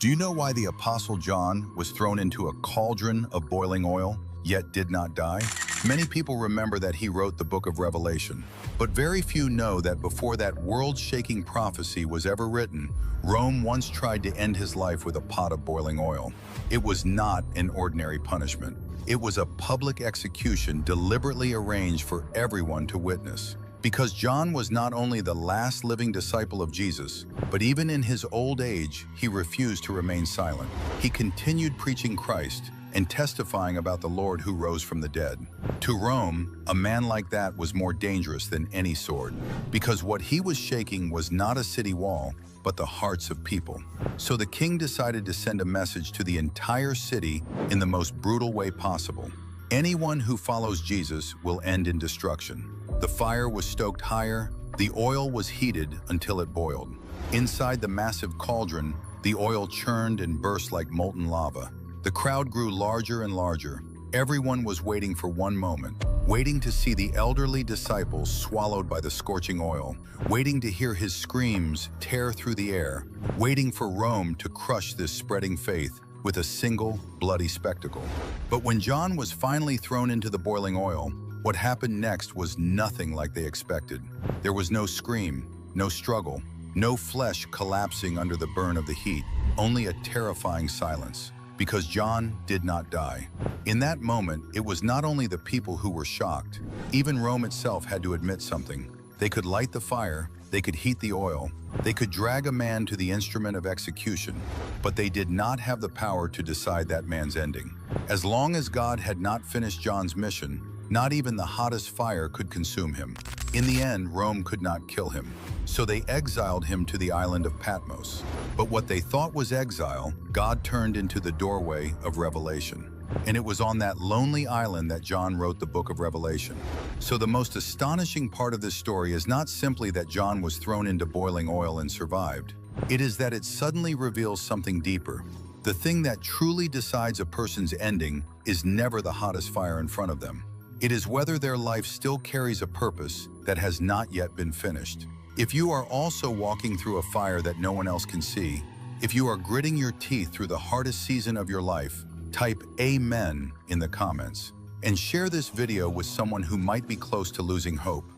Do you know why the Apostle John was thrown into a cauldron of boiling oil, yet did not die? Many people remember that he wrote the book of Revelation, but very few know that before that world-shaking prophecy was ever written, Rome once tried to end his life with a pot of boiling oil. It was not an ordinary punishment. It was a public execution deliberately arranged for everyone to witness. Because John was not only the last living disciple of Jesus, but even in his old age, he refused to remain silent. He continued preaching Christ and testifying about the Lord who rose from the dead. To Rome, a man like that was more dangerous than any sword, because what he was shaking was not a city wall, but the hearts of people. So the king decided to send a message to the entire city in the most brutal way possible. Anyone who follows Jesus will end in destruction. The fire was stoked higher, the oil was heated until it boiled. Inside the massive cauldron, the oil churned and burst like molten lava. The crowd grew larger and larger. Everyone was waiting for one moment, waiting to see the elderly disciples swallowed by the scorching oil, waiting to hear his screams tear through the air, waiting for Rome to crush this spreading faith with a single bloody spectacle. But when John was finally thrown into the boiling oil, what happened next was nothing like they expected. There was no scream, no struggle, no flesh collapsing under the burn of the heat, only a terrifying silence, because John did not die. In that moment, it was not only the people who were shocked. Even Rome itself had to admit something. They could light the fire, they could heat the oil, they could drag a man to the instrument of execution, but they did not have the power to decide that man's ending. As long as God had not finished John's mission, not even the hottest fire could consume him. In the end, Rome could not kill him, so they exiled him to the Island of Patmos. But what they thought was exile, God turned into the doorway of revelation. And it was on that lonely island that John wrote the book of Revelation. So the most astonishing part of this story is not simply that John was thrown into boiling oil and survived. It is that it suddenly reveals something deeper. The thing that truly decides a person's ending is never the hottest fire in front of them. It is whether their life still carries a purpose that has not yet been finished. If you are also walking through a fire that no one else can see, if you are gritting your teeth through the hardest season of your life, type Amen in the comments and share this video with someone who might be close to losing hope.